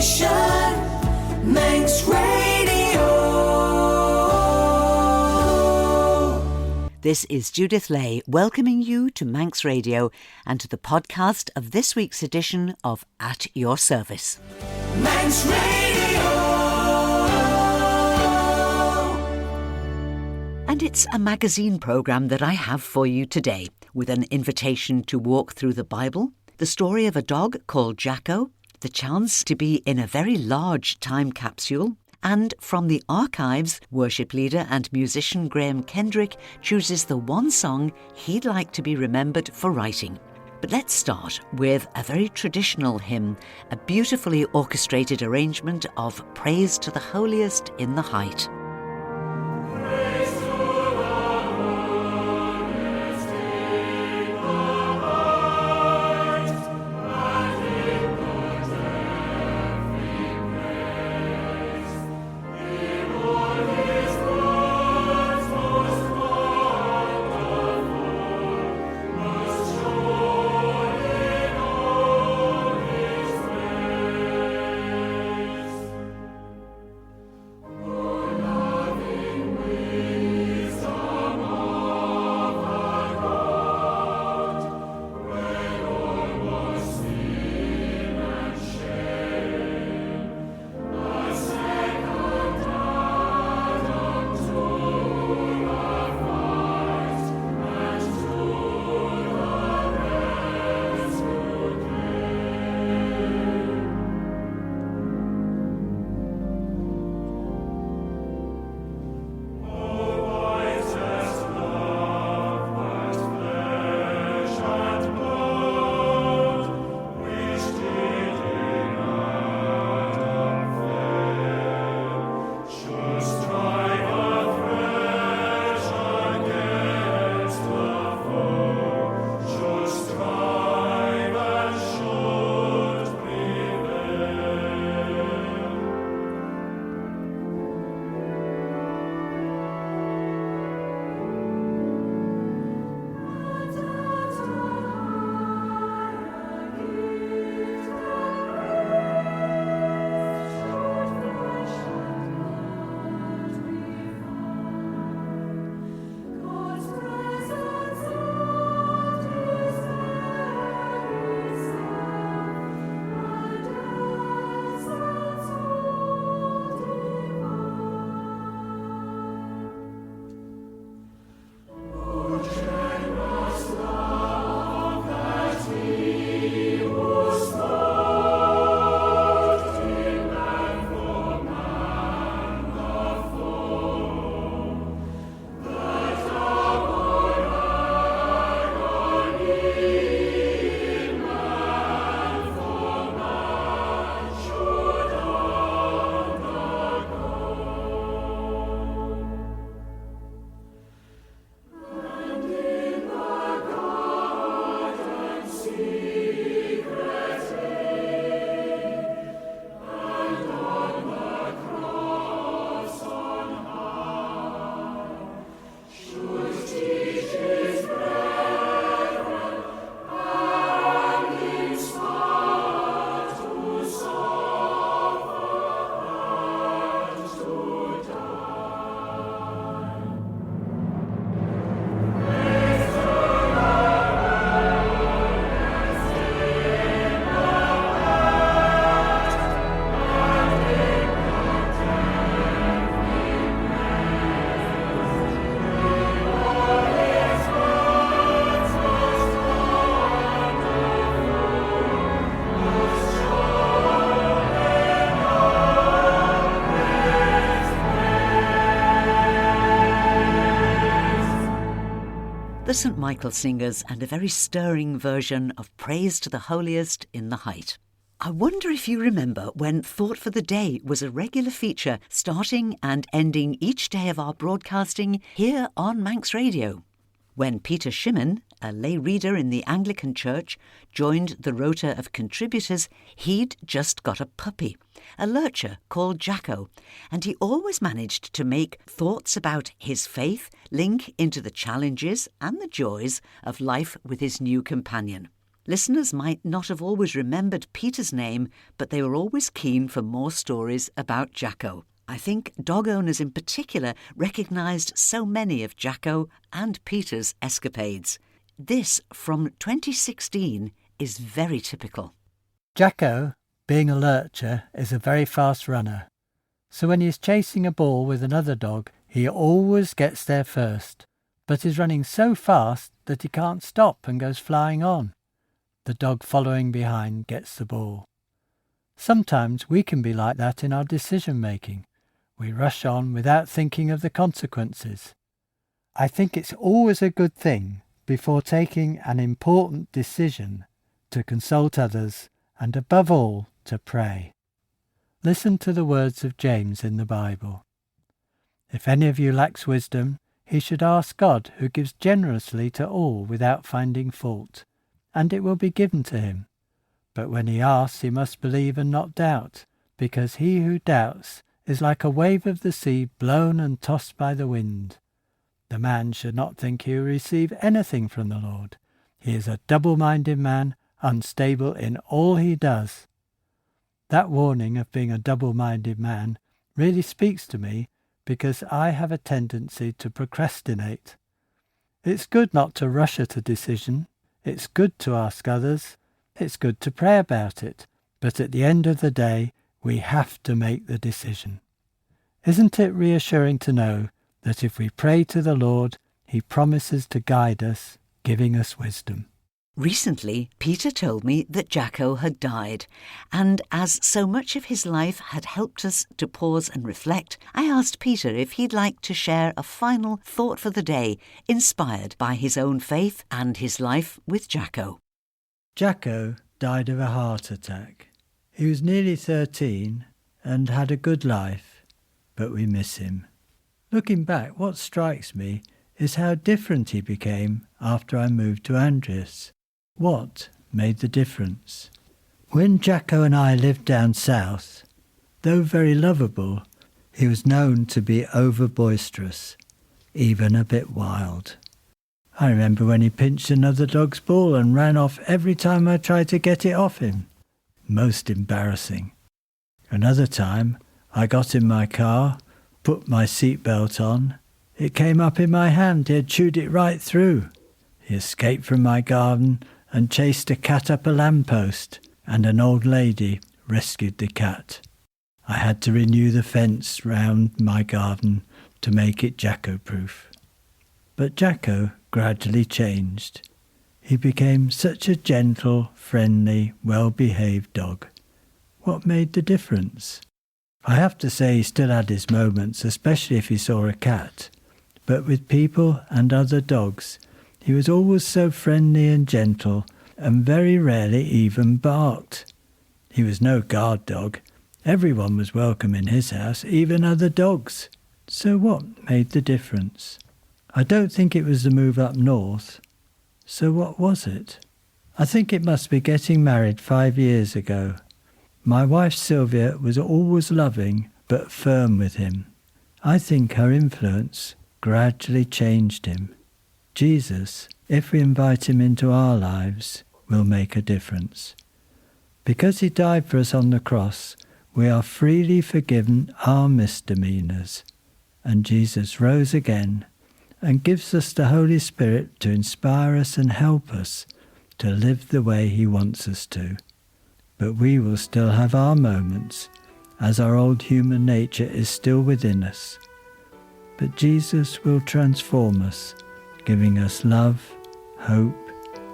station, Manx Radio. This is Judith Lay welcoming you to Manx Radio and to the podcast of this week's edition of At Your Service. Manx Radio. And it's a magazine programme that I have for you today, with an invitation to walk through the Bible, the story of a dog called Jacko, the chance to be in a very large time capsule, and from the archives, worship leader and musician Graham Kendrick chooses the one song he'd like to be remembered for writing. But let's start with a very traditional hymn, a beautifully orchestrated arrangement of Praise to the Holiest in the Height. The St. Michael Singers and a very stirring version of Praise to the Holiest in the Height. I wonder if you remember when Thought for the Day was a regular feature starting and ending each day of our broadcasting here on Manx Radio. When Peter Shimmin, a lay reader in the Anglican Church, joined the rota of contributors, he'd just got a puppy, a lurcher called Jacko, and he always managed to make thoughts about his faith link into the challenges and the joys of life with his new companion. Listeners might not have always remembered Peter's name, but they were always keen for more stories about Jacko. I think dog owners in particular recognised so many of Jacko and Peter's escapades. This, from 2016, is very typical. Jacko, being a lurcher, is a very fast runner. So when he's chasing a ball with another dog, he always gets there first, but is running so fast that he can't stop and goes flying on. The dog following behind gets the ball. Sometimes we can be like that in our decision-making. We rush on without thinking of the consequences. I think it's always a good thing, before taking an important decision, to consult others and, above all, to pray. Listen to the words of James in the Bible. If any of you lacks wisdom, he should ask God, who gives generously to all without finding fault, and it will be given to him. But when he asks, he must believe and not doubt, because he who doubts is like a wave of the sea blown and tossed by the wind. The man should not think he will receive anything from the Lord. He is a double-minded man, unstable in all he does. That warning of being a double-minded man really speaks to me, because I have a tendency to procrastinate. It's good not to rush at a decision. It's good to ask others. It's good to pray about it. But at the end of the day, we have to make the decision. Isn't it reassuring to know that if we pray to the Lord, he promises to guide us, giving us wisdom? Recently, Peter told me that Jacko had died, and as so much of his life had helped us to pause and reflect, I asked Peter if he'd like to share a final thought for the day, inspired by his own faith and his life with Jacko. Jacko died of a heart attack. He was nearly 13 and had a good life, but we miss him. Looking back, what strikes me is how different he became after I moved to Andreas. What made the difference? When Jacko and I lived down south, though very lovable, he was known to be over-boisterous, even a bit wild. I remember when he pinched another dog's ball and ran off every time I tried to get it off him. Most embarrassing. Another time, I got in my car, put my seatbelt on. It came up in my hand. He had chewed it right through. He escaped from my garden and chased a cat up a lamppost, and an old lady rescued the cat. I had to renew the fence round my garden to make it Jacko-proof. But Jacko gradually changed. He became such a gentle, friendly, well-behaved dog. What made the difference? I have to say he still had his moments, especially if he saw a cat. But with people and other dogs, he was always so friendly and gentle, and very rarely even barked. He was no guard dog. Everyone was welcome in his house, even other dogs. So what made the difference? I don't think it was the move up north. So what was it? I think it must be getting married 5 years ago. My wife Sylvia was always loving but firm with him. I think her influence gradually changed him. Jesus, if we invite him into our lives, will make a difference. Because he died for us on the cross, we are freely forgiven our misdemeanours. And Jesus rose again and gives us the Holy Spirit to inspire us and help us to live the way he wants us to. But we will still have our moments, as our old human nature is still within us. But Jesus will transform us, giving us love, hope,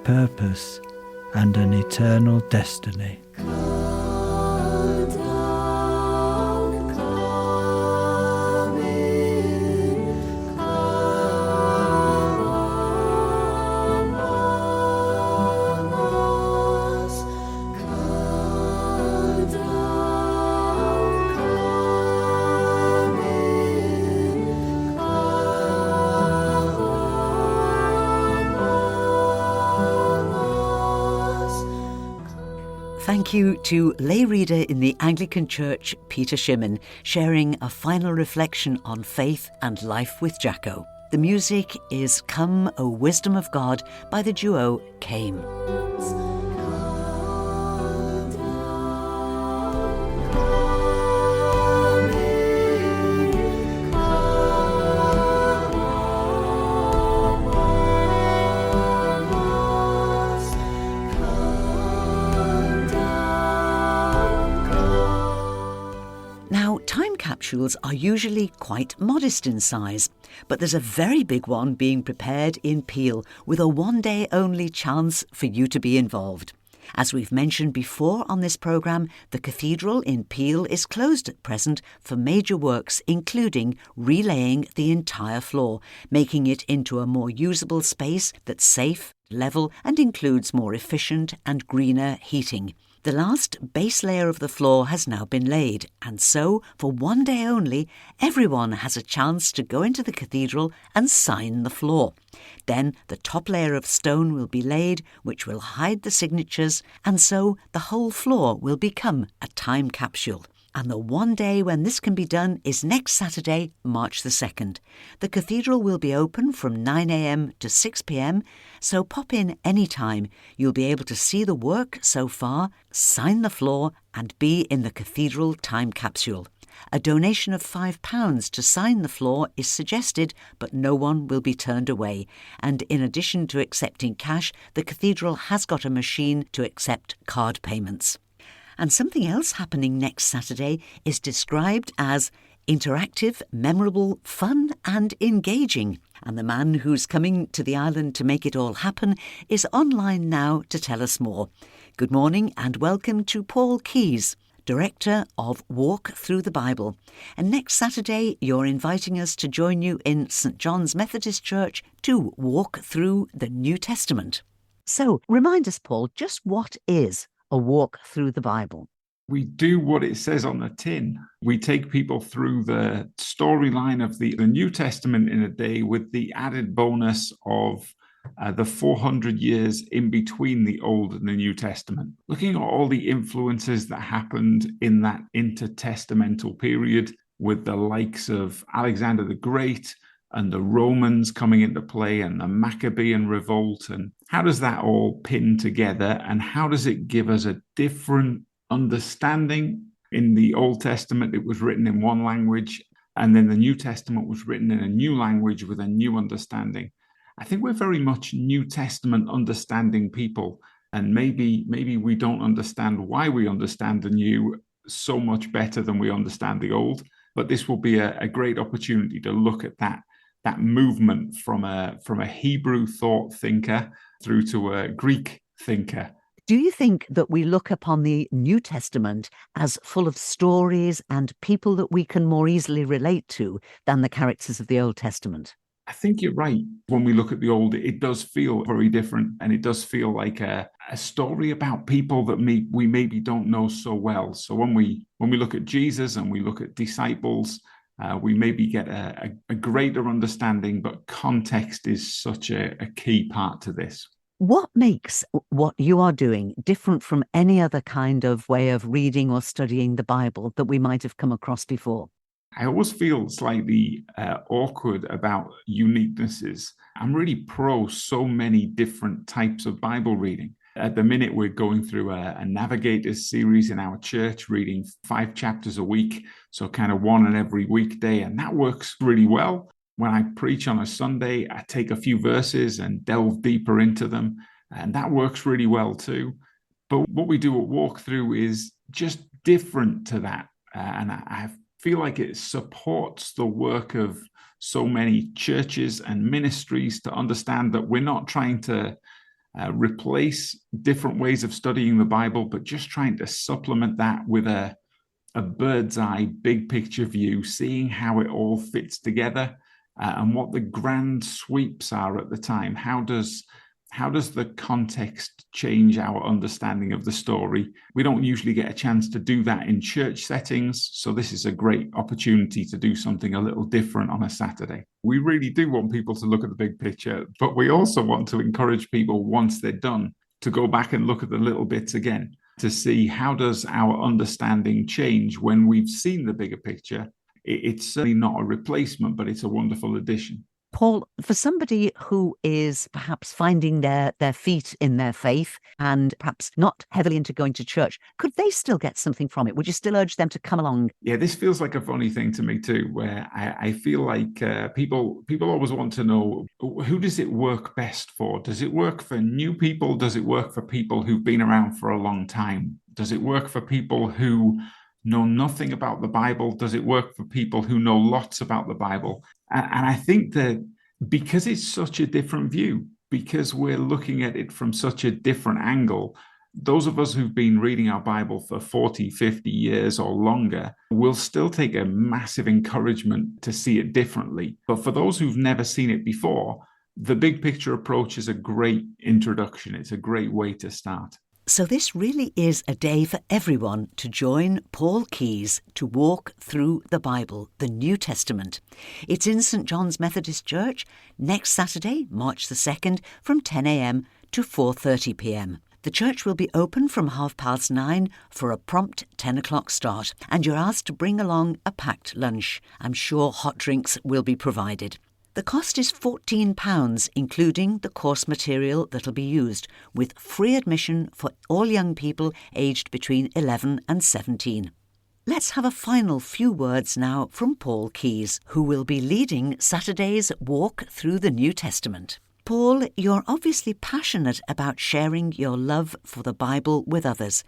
purpose, and an eternal destiny. Come down, come in, come among us. Come down, come in, come among us. Thank you to lay reader in the Anglican Church, Peter Shimmin, sharing a final reflection on faith and life with Jacko. The music is Come, O Wisdom of God by the duo Came. capsules are usually quite modest in size, but there's a very big one being prepared in Peel with a one-day-only chance for you to be involved. As we've mentioned before on this programme, the Cathedral in Peel is closed at present for major works including relaying the entire floor, making it into a more usable space that's safe, level and includes more efficient and greener heating. The last base layer of the floor has now been laid, and so, for one day only, everyone has a chance to go into the cathedral and sign the floor. Then the top layer of stone will be laid, which will hide the signatures, and so the whole floor will become a time capsule. And the one day when this can be done is next Saturday, March the 2nd. The cathedral will be open from 9 a.m. to 6 p.m, so pop in any time. You'll be able to see the work so far, sign the floor and be in the cathedral time capsule. A donation of £5 to sign the floor is suggested, but no one will be turned away. And in addition to accepting cash, the cathedral has got a machine to accept card payments. And something else happening next Saturday is described as interactive, memorable, fun and engaging. And the man who's coming to the island to make it all happen is online now to tell us more. Good morning and welcome to Paul Keeys, Director of Walk Through the Bible. And next Saturday you're inviting us to join you in St John's Methodist Church to walk through the New Testament. So remind us, Paul, just what is a walk through the Bible? We do what it says on the tin. We take people through the storyline of the New Testament in a day with the added bonus of the 400 years in between the Old and the New Testament, looking at all the influences that happened in that intertestamental period with the likes of Alexander the Great and the Romans coming into play and the Maccabean revolt. And how does that all pin together? And how does it give us a different understanding? In the Old Testament, it was written in one language, and then the New Testament was written in a new language with a new understanding. I think we're very much New Testament understanding people, and maybe we don't understand why we understand the new so much better than we understand the old. But this will be a great opportunity to look at that movement from a Hebrew thought thinker through to a Greek thinker. Do you think that we look upon the New Testament as full of stories and people that we can more easily relate to than the characters of the Old Testament? I think you're right. When we look at the old, it does feel very different, and it does feel like a story about people that we maybe don't know so well. So when we look at Jesus and we look at disciples, we maybe get a greater understanding, but context is such a key part to this. What makes what you are doing different from any other kind of way of reading or studying the Bible that we might have come across before? I always feel slightly awkward about uniquenesses. I'm really pro so many different types of Bible reading. At the minute, we're going through a Navigators series in our church, reading 5 chapters a week, so kind of one on every weekday, and that works really well. When I preach on a Sunday, I take a few verses and delve deeper into them, and that works really well too. But what we do at Walk Through is just different to that, and I feel like it supports the work of so many churches and ministries to understand that we're not trying to replace different ways of studying the Bible, but just trying to supplement that with a bird's eye, big picture view, seeing how it all fits together and what the grand sweeps are at the time. How does the context change our understanding of the story? We don't usually get a chance to do that in church settings, so this is a great opportunity to do something a little different on a Saturday. We really do want people to look at the big picture, but we also want to encourage people, once they're done, to go back and look at the little bits again, to see how does our understanding change when we've seen the bigger picture. It's certainly not a replacement, but it's a wonderful addition. Paul, for somebody who is perhaps finding their feet in their faith and perhaps not heavily into going to church, could they still get something from it? Would you still urge them to come along? Yeah, this feels like a funny thing to me too, where I feel like people always want to know, who does it work best for? Does it work for new people? Does it work for people who've been around for a long time? Does it work for people who know nothing about the Bible? Does it work for people who know lots about the Bible? And I think that because it's such a different view, because we're looking at it from such a different angle, those of us who've been reading our Bible for 40, 50 years or longer will still take a massive encouragement to see it differently. But for those who've never seen it before, the big picture approach is a great introduction. It's a great way to start. So this really is a day for everyone to join Paul Keeys to walk through the Bible, the New Testament. It's in St. John's Methodist Church next Saturday, March the 2nd, from 10 a.m. to 4:30 p.m. The church will be open from 9:30 for a prompt 10 o'clock start, and you're asked to bring along a packed lunch. I'm sure hot drinks will be provided. The cost is £14, including the course material that'll be used, with free admission for all young people aged between 11 and 17. Let's have a final few words now from Paul Keeys, who will be leading Saturday's walk through the New Testament. Paul, you're obviously passionate about sharing your love for the Bible with others,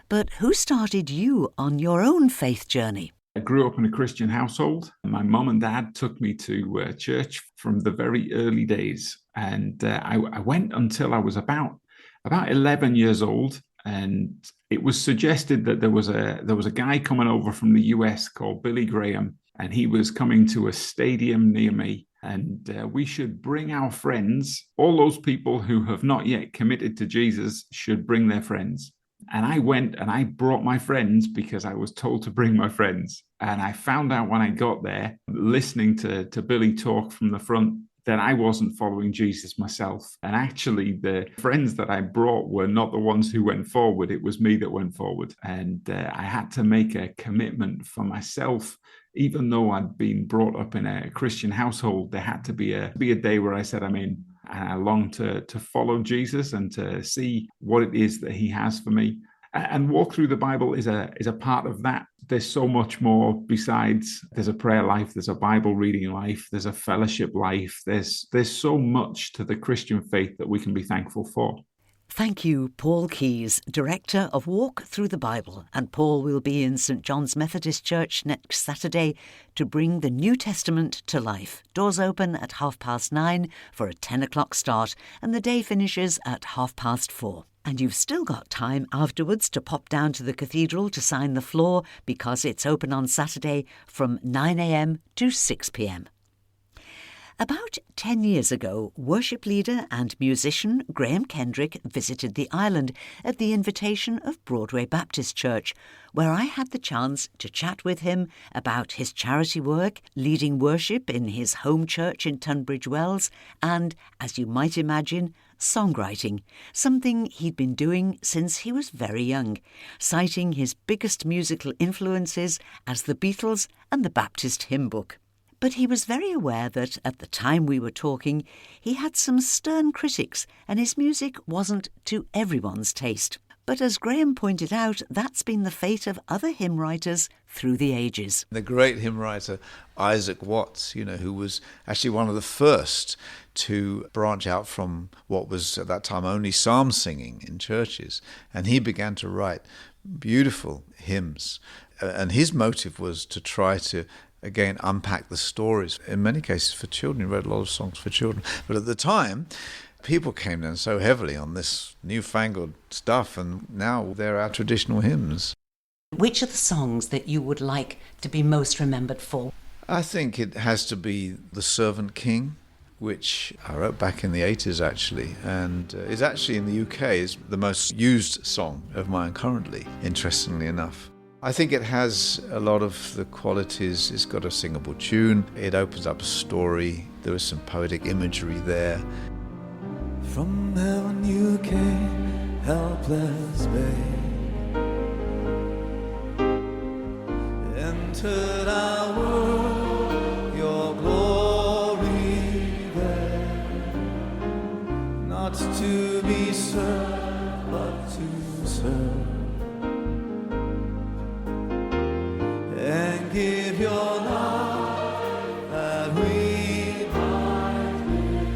but who started you on your own faith journey? I grew up in a Christian household. My mum and dad took me to church from the very early days. And I went until I was about 11 years old. And it was suggested that there was a guy coming over from the US called Billy Graham. And he was coming to a stadium near me. And we should bring our friends. All those people who have not yet committed to Jesus should bring their friends. And I went and I brought my friends because I was told to bring my friends. And I found out when I got there, listening to Billy talk from the front, that I wasn't following Jesus myself. And actually, the friends that I brought were not the ones who went forward. It was me that went forward. And I had to make a commitment for myself. Even though I'd been brought up in a Christian household, there had to be a day where I said, I'm in. And I long to follow Jesus and to see what it is that he has for me. And walk through the Bible is a part of that. There's so much more besides. There's a prayer life, there's a Bible reading life, there's a fellowship life. There's so much to the Christian faith that we can be thankful for. Thank you, Paul Keeys, Director of Walk Through the Bible. And Paul will be in St. John's Methodist Church next Saturday to bring the New Testament to life. Doors open at 9:30 for a 10 o'clock start, and the day finishes at 4:30. And you've still got time afterwards to pop down to the Cathedral to sign the floor, because it's open on Saturday from 9 a.m. to 6 p.m. About 10 years ago, worship leader and musician Graham Kendrick visited the island at the invitation of Broadway Baptist Church, where I had the chance to chat with him about his charity work, leading worship in his home church in Tunbridge Wells, and, as you might imagine, songwriting, something he'd been doing since he was very young, citing his biggest musical influences as the Beatles and the Baptist Hymn Book. But he was very aware that, at the time we were talking, he had some stern critics and his music wasn't to everyone's taste. But as Graham pointed out, that's been the fate of other hymn writers through the ages. The great hymn writer Isaac Watts, who was actually one of the first to branch out from what was at that time only psalm singing in churches. And he began to write beautiful hymns. And his motive was to try to again unpack the stories, in many cases for children. He wrote a lot of songs for children. But at the time, people came down so heavily on this newfangled stuff, and now they're our traditional hymns. Which are the songs that you would like to be most remembered for? I think it has to be The Servant King, which I wrote back in the 80s actually, and is actually in the UK is the most used song of mine currently, interestingly enough. I think it has a lot of the qualities. It's got a singable tune. It opens up a story. There is some poetic imagery there. From heaven you came, helpless babe, entered our world, your glory there, not to be served, but to serve. And give your life that we might live.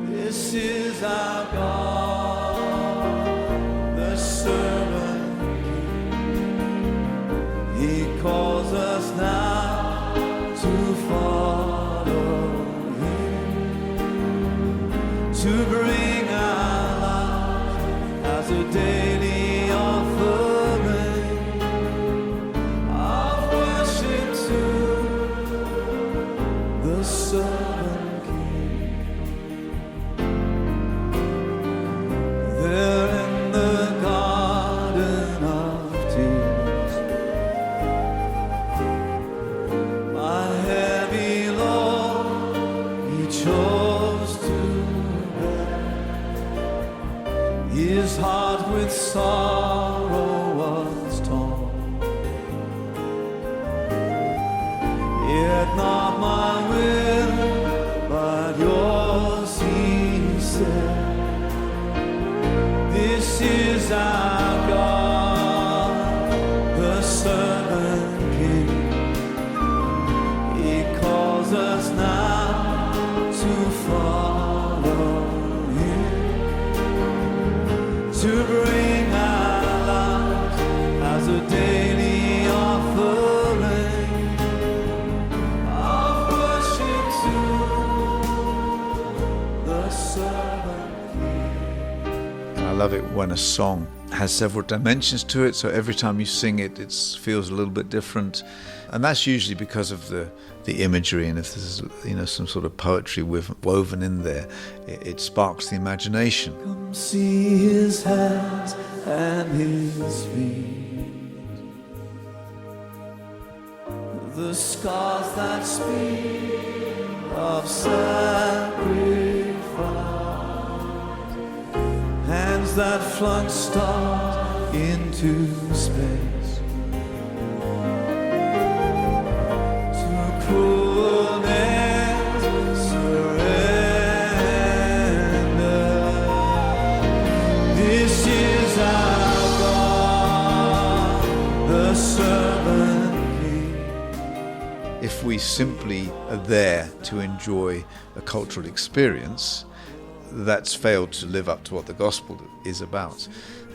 This is our God, the servant King. to bring our lives as a daily offering of worship to the servant King. There in the garden of tears, my heavy load he chose to bear. His heart with sorrow was torn, yet not my will, but yours, he said. This is our God, the servant King. He calls us now to follow him, to bring our lives as a daily offering of worship to the servant King. I love it when a song has several dimensions to it, so every time you sing it, it feels a little bit different. And that's usually because of the imagery, and if there's some sort of poetry woven in there, it sparks the imagination. Come see his hands and his feet, the scars that speak of sacrifice, hands that flung stars into space, to cruel ends surrender. This is our God, the servant King. If we simply are there to enjoy a cultural experience, that's failed to live up to what the gospel is about.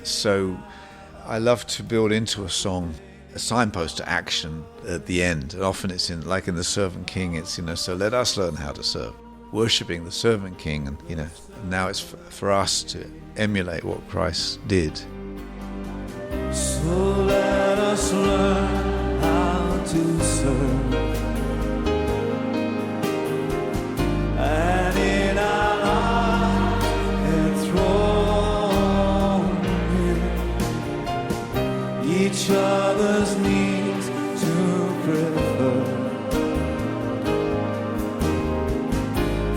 So I love to build into a song a signpost to action at the end. And often it's like in the Servant King, it's, so let us learn how to serve, worshipping the Servant King. And, now it's for us to emulate what Christ did. So let us learn how to serve, and in our lives enthrone Him, each other's needs to prefer.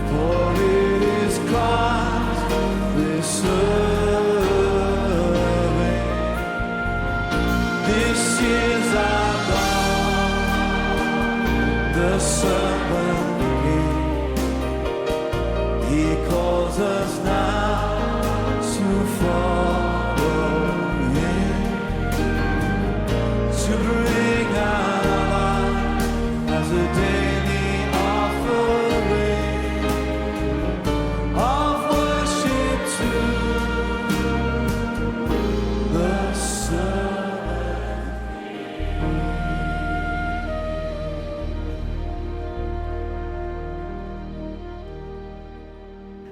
For it is Christ we're serving. This is our God, the servant King. He calls us now to follow him, to bring our life as a daily offering of worship to the servant.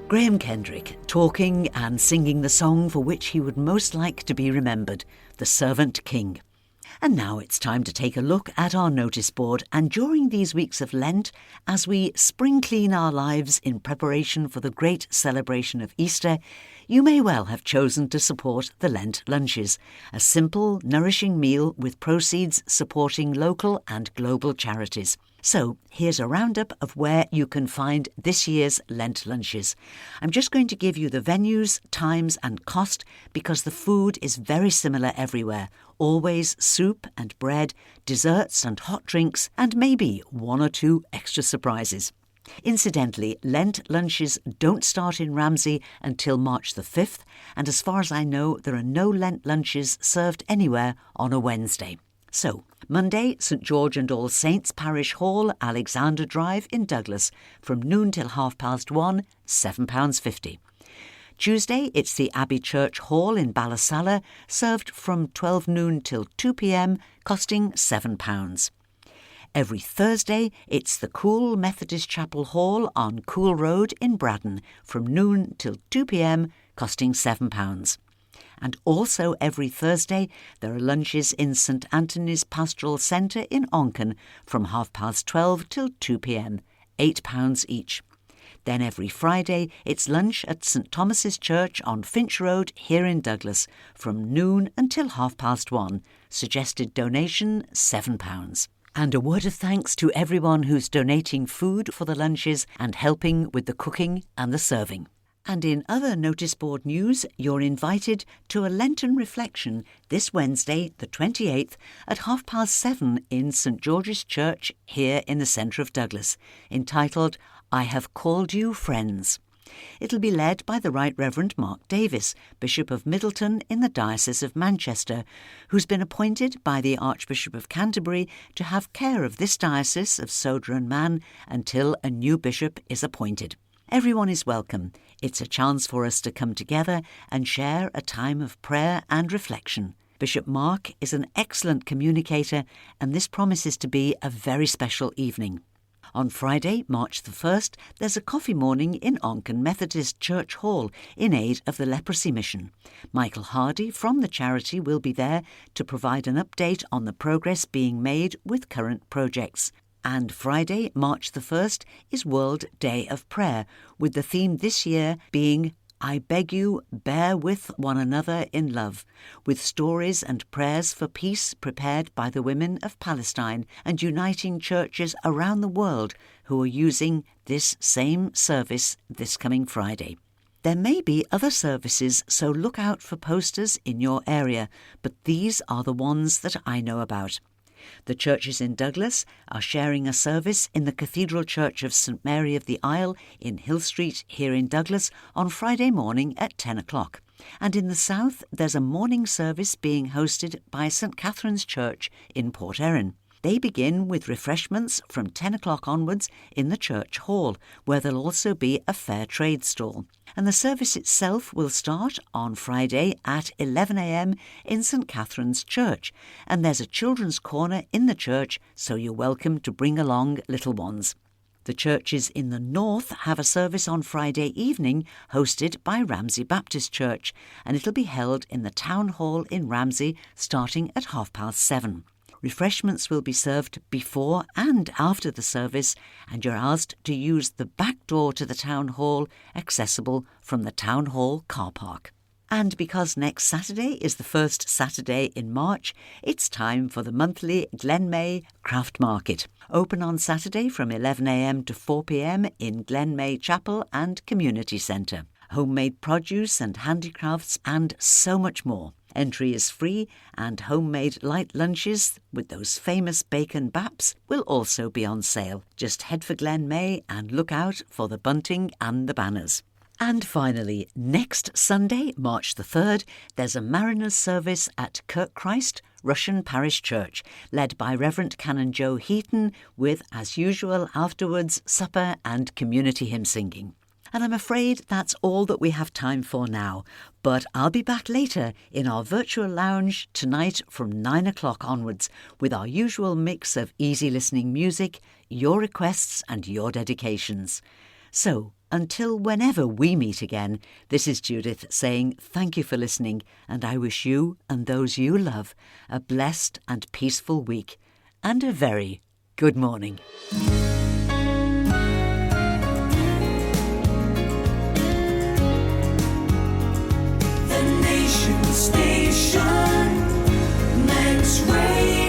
Graham Kendrick talking and singing the song for which he would most like to be remembered, The Servant King. And now it's time to take a look at our notice board, and during these weeks of Lent, as we spring clean our lives in preparation for the great celebration of Easter, you may well have chosen to support the Lent Lunches, a simple, nourishing meal with proceeds supporting local and global charities. So here's a roundup of where you can find this year's Lent Lunches. I'm just going to give you the venues, times and cost because the food is very similar everywhere. Always soup and bread, desserts and hot drinks, and maybe one or two extra surprises. Incidentally, Lent Lunches don't start in Ramsey until March the 5th, and as far as I know, there are no Lent Lunches served anywhere on a Wednesday. So, Monday, St George and All Saints Parish Hall, Alexander Drive in Douglas, from noon till 1:30, £7.50. Tuesday, it's the Abbey Church Hall in Ballasalla, served from 12 noon till 2 p.m, costing £7. Every Thursday, it's the Cool Methodist Chapel Hall on Cool Road in Braddon from noon till 2 p.m, costing £7. And also every Thursday, there are lunches in St Anthony's Pastoral Centre in Onken from 12:30 till 2 p.m, £8 each. Then every Friday, it's lunch at St Thomas's Church on Finch Road here in Douglas from noon until 1:30. Suggested donation £7. And a word of thanks to everyone who's donating food for the lunches and helping with the cooking and the serving. And in other notice board news, you're invited to a Lenten reflection this Wednesday, the 28th, at 7:30 in St George's Church here in the centre of Douglas, entitled I Have Called You Friends. It'll be led by the Right Reverend Mark Davis, Bishop of Middleton in the Diocese of Manchester, who's been appointed by the Archbishop of Canterbury to have care of this diocese of Soder and Man until a new bishop is appointed. Everyone is welcome. It's a chance for us to come together and share a time of prayer and reflection. Bishop Mark is an excellent communicator, and this promises to be a very special evening. On Friday, March the 1st, there's a coffee morning in Onken Methodist Church Hall in aid of the leprosy mission. Michael Hardy from the charity will be there to provide an update on the progress being made with current projects. And Friday, March the 1st, is World Day of Prayer, with the theme this year being I beg you, bear with one another in love, with stories and prayers for peace prepared by the women of Palestine and uniting churches around the world who are using this same service this coming Friday. There may be other services, so look out for posters in your area, but these are the ones that I know about. The churches in Douglas are sharing a service in the Cathedral Church of St Mary of the Isle in Hill Street here in Douglas on Friday morning at 10 o'clock. And in the south, there's a morning service being hosted by St Catherine's Church in Port Erin. They begin with refreshments from 10 o'clock onwards in the church hall, where there'll also be a fair trade stall. And the service itself will start on Friday at 11 a.m. in St Catherine's Church. And there's a children's corner in the church, so you're welcome to bring along little ones. The churches in the north have a service on Friday evening hosted by Ramsey Baptist Church, and it'll be held in the town hall in Ramsey starting at 7:30. Refreshments will be served before and after the service, and you're asked to use the back door to the town hall, accessible from the town hall car park. And because next Saturday is the first Saturday in March, it's time for the monthly Glenmay Craft Market, open on Saturday from 11 a.m. to 4 p.m. in Glenmay Chapel and Community Centre. Homemade produce and handicrafts and so much more. Entry is free, and homemade light lunches with those famous bacon baps will also be on sale. Just head for Glenmay and look out for the bunting and the banners. And finally, next Sunday, March the 3rd, there's a Mariners service at Kirkchrist Russian Parish Church, led by Reverend Canon Joe Heaton, with, as usual, afterwards supper and community hymn singing. And I'm afraid that's all that we have time for now. But I'll be back later in our virtual lounge tonight from 9 o'clock onwards with our usual mix of easy listening music, your requests and your dedications. So, until whenever we meet again, this is Judith saying thank you for listening, and I wish you and those you love a blessed and peaceful week and a very good morning. Station, Lent Radio.